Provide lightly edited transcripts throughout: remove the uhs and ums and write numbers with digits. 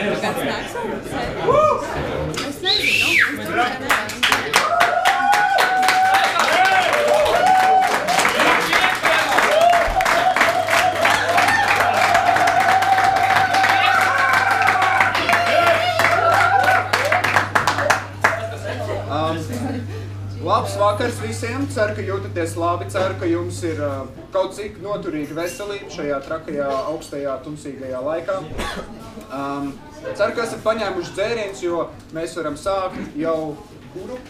Kāds nāks? Es nezinu. Labs vakars visiem, ceru, ka jūtaties labi, ceru, ka jums ir kaut cik noturīga veselība šajā trakajā, augstajā, tumsīgajā laikā. Ceru, ka esat paņēmuši dzērienus, jo mēs varam sākt jau kuru?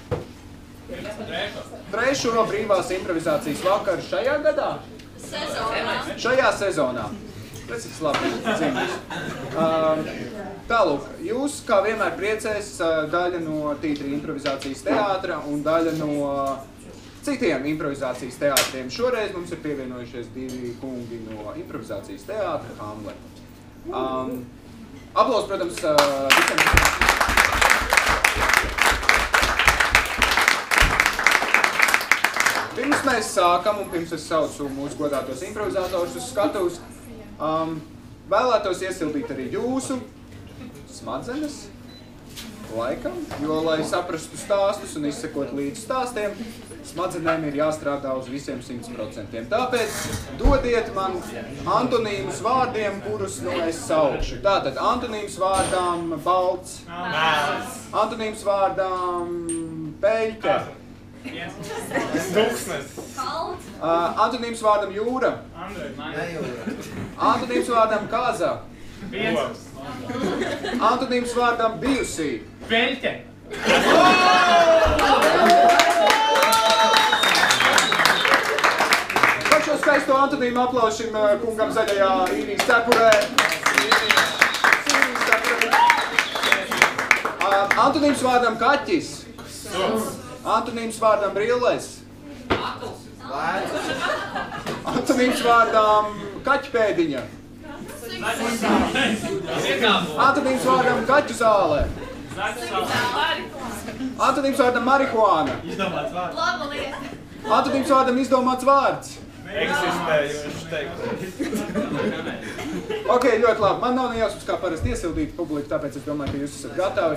Trešo brīvās improvizācijas vakaru šajā gadā? Šajā sezonā. Tas ir labi dzimums. Tālūk, jūs, kā vienmēr priecēs, daļa no Tītra improvizācijas teātra un daļa no citiem improvizācijas teātriem. Šoreiz mums ir pievienojušies divi kungi no improvizācijas teātra, Hamlet. Aplaus, protams, visiem. Pirms mēs sākam un pirms es saucu mūsu godātos improvizātorus uz skatuves, vēlētos iesildīt arī jūsu smadzenes, laikam, jo, lai saprastu stāstus un izsekot līdz stāstiem, smadzenēm ir jāstrādā uz visiem 100%. Tāpēc dodiet man antonīmus vārdiem, kurus es saukšu. Tātad antonīms vārdām balts, antonīms vārdām peļķe, antonīms vārdam jūra, antonīms vārdam kaza, antonīms vārdam bijusī. Peļķe. Par šo skaisto antonīmu aplaušim kungam zaļajā īrijas cepurē. Antonīms vārdam kaķis. Antonīms vārdam brillēs. Antonīms vārdam kaķpēdiņa. Antonīms vārdam kaķu zālē. Antonīms vārdam marihuāna. Antonīms vārdam izdomāts vārds. Eksistējošs teikums. Ok, ļoti labi. Man nav nejausmas kā parasti iesildīt publiku, tāpēc es domāju, ka jūs esat gatavi.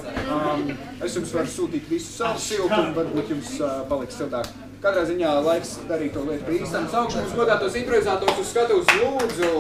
Es jums varu sūtīt visu savu siltumu, varbūt jums paliks siltāk. Katrā ziņā laiks darīt to lietu pa īstam. Saukšu mums godātos improvizātors uz skatuves, lūdzu!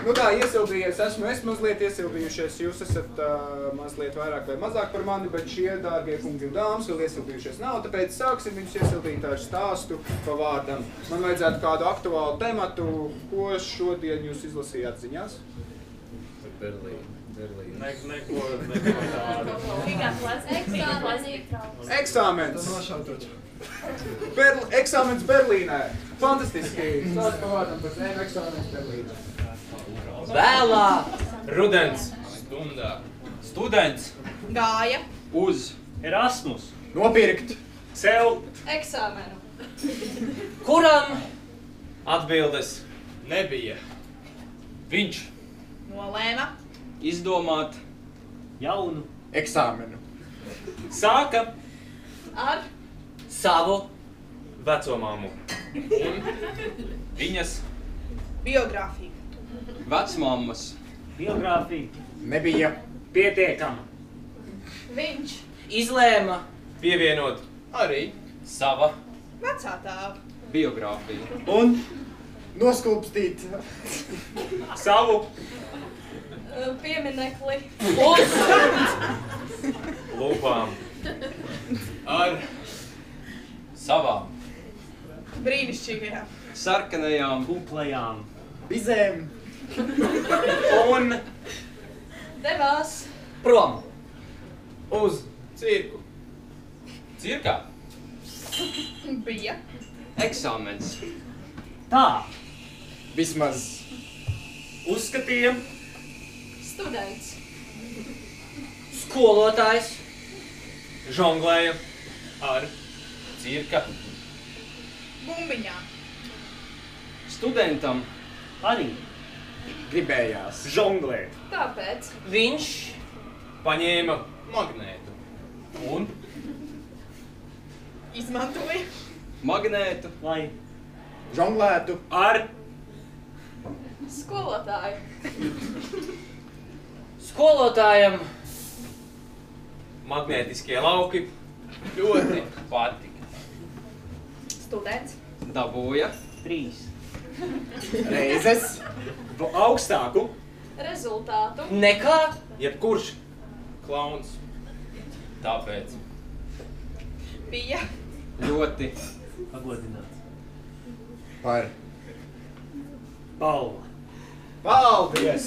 Nu tā, iesildījies esmu es mazliet iesildījušies, jūs esat mazliet vairāk vai mazāk par mani, bet šie dārgie kungi un dāmas vēl iesildījušies nav, tāpēc sāksim viņus iesildīt ar stāstu pa vārdam. Man vajadzētu kādu aktuālu tematu, ko šodien jūs izlasījāt ziņās? Berlīna. Neko tādu. Eksāmens! Eksāmens Berlīnē! Fantastiski! Stāst pa vārdam par tēmu eksāmens Berlīnē. Vēlā! Rudens. Stundā. Students. Gāja. Uz. Erasmus. Nopirkt! Celt. Eksāmenu. Kuram? Atbildes. Nebija. Viņš. Nolēma. Izdomāt. Jaunu. Eksāmenu. Sāka. Ar. Savu. Vecomāmu. Viņas. Biogrāfiju. Vecmammas. Biogrāfija. Nebija. Pietiekama. Viņš. Izlēma. Pievienot. Arī. Sava. Vecā tāva. Biogrāfija. Un Noskulpstīt. savu. Pieminekli. Uz. Lūpām. Ar. Savām. Brīnišķīgajā. Sarkanajām. Kuplajām. Bizēm. Un Devās. Prom. uz cirku. Cirkā. Bija. Eksāmens. Tā. Vismaz. Uzskatījām. Students. Skolotājs. Žonglēja. Ar. Cirka. Bumbiņā. Studentam Arī. Gribējās. Žonglēt. Tāpēc. Viņš Paņēma magnētu. Un Izmantoja. Magnētu. Lai Žonglētu. ar Skolotāju. skolotājam magnētiskie lauki ļoti patika. Students. Dabūja. 3. Reizes. Augstāku Rezultātu. nekā jebkurš klauns. Tāpēc Bija. Ļoti. Pagodināts. Par. Balva. Paldies!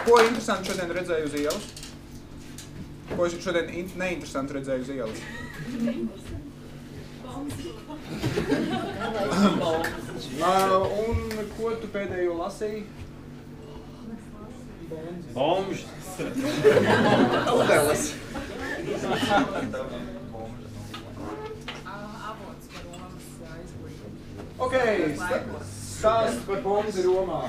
Ko interesanti šodien redzēju uz ielas? Ko šodien neinteresanti redzēju uz ielas? Un ko tu pēdējo lasīji? Bomžs. Udeles. Ok, stāst par bomzi Romā.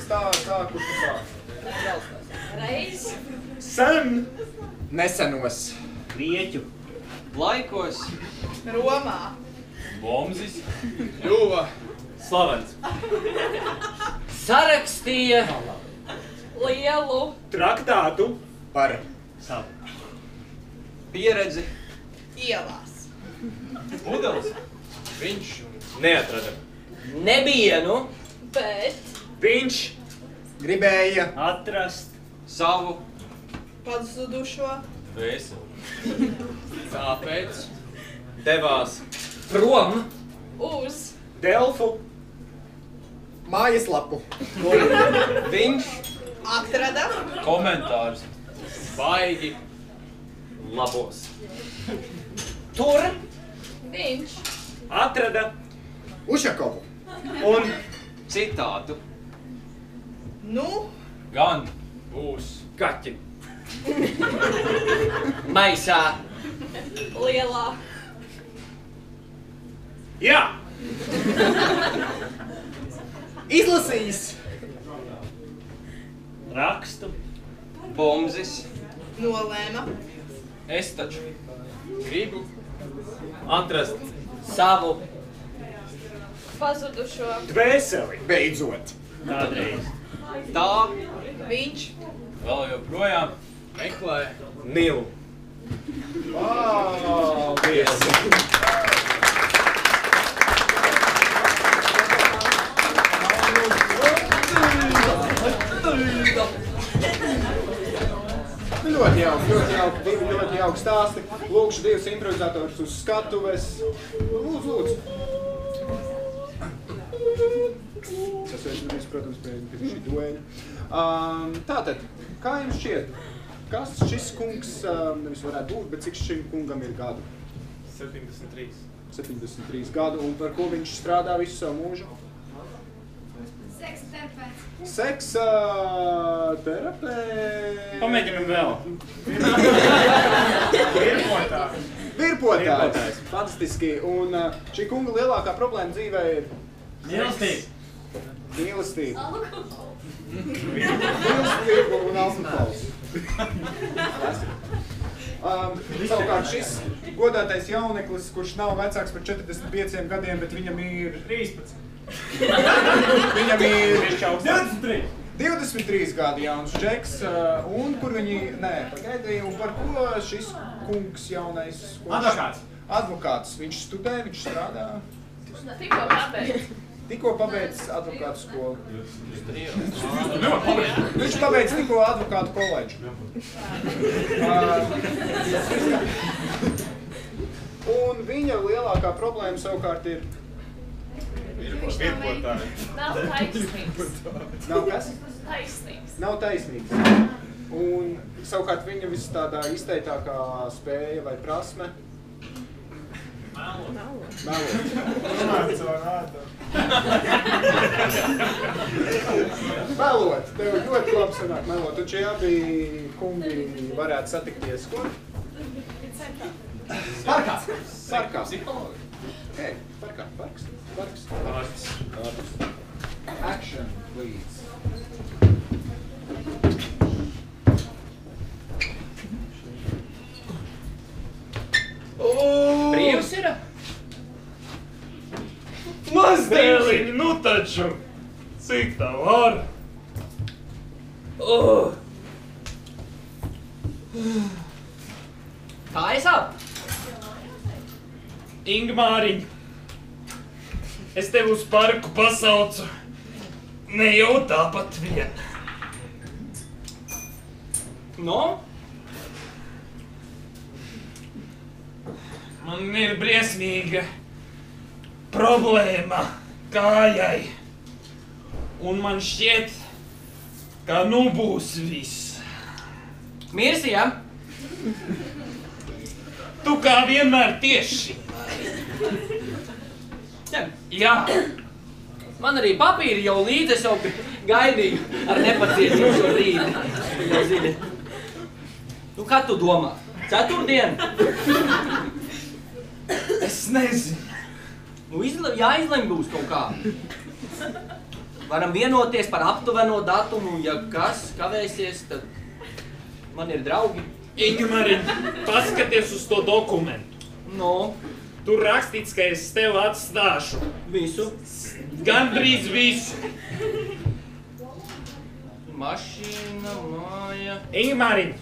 Stāst, kurš tu sāc? Reiz. sen Nesenos. Grieķu. Laikos. Romā. Bomzis kļuva slavens. sarakstīja Lielu. Traktātu Par. Savu. Pieredzi. Ielās. Udeles viņš neatrada. nevienu Bet. Viņš Gribēja. Atrast. Savu. Pazudušo. vēseli. Tāpēc devās prom Uz. Delfu Mājaslapu. Viņš Atrada. komentārus baigi labos. tur Viņš. Atrada Ušakovu. un citātu. Nu. gan būs kaķi. maisā Lielā. Jā! Izlasījis. Rakstu. Bomzis. Nolēma. Es taču gribu atrast savu Pazudušo. dvēseli. Beidzot. Kādreiz. Tā. Viņš. Vēl joprojām meklē Nilu. Paldies! Ļoti jauki stāsti. Lūkšu divus improvizātorus uz skatuves. Lūdzu. Tas ir, protams, pie šī dueļa. Tātad, kā jums šķiet? Kas šis kungs nevis varētu būt, bet cik šim kungam ir gadu? 73. 73 gadu, un par ko viņš strādā visu savu mūžu? Seksa terapeits. Seksa terapeits. Pamēģinam vēl. Virpotājs. Fantastiski. Un šī kunga lielākā problēma dzīvē ir mīlestība. Mīlestība un alkohols. Savukārt šis godātais jauneklis, kurš nav vecāks par 45 gadiem, bet viņam ir 13. Viņam ir 23. 23 gadi jauns džeks, un kur viņi, pagaidi, un par ko šis kungs jaunais? Advokāts. Advokāts. Viņš studē, viņš strādā. Tikko pabeidz. Tikko pabeidz advokātu skolu. Viņš pabeidz tikko advokātu koledžu. Un viņa lielākā problēma savukārt ir... Nav taisnīgs. Nav kas? Taisnīgs. Nav taisnīgs. Un savukārt viņa vis tādā izteiktākā spēja vai prasme. Melot. Tev ļoti labi sanāk melot. Un šie abi kungi varētu satikties, kur? Parkā. Parkā. Okay, parkā. Parks. Action, please. Brīvs ir? Mazdēliņ, nu taču! Cik tā var? Kā es ap? Ingmāriņ, es tev uz parku pasaucu. Ne jau tāpat vien. Nu? Man ir briesmīga problēma kājai. Un man šķiet, ka nu būs viss. Mirsi, ja? Tu kā vienmēr tieši. Jā. Man arī papīri jau līdzi, es jau gaidīju ar nepacietību šo rīti. Jau zini. Nu, kā tu domā? Ceturtdien? Es nezinu. Nu, jāizlem būs kaut kā. Varam vienoties par aptuveno datumu, ja kas kavēsies, tad man ir draugi. Ingmariņ, paskaties uz to dokumentu. Nu? Tur rakstīts, ka es tev atstāšu. Visu? Gandrīz visu. Mašīna, māja... Ingmariņ,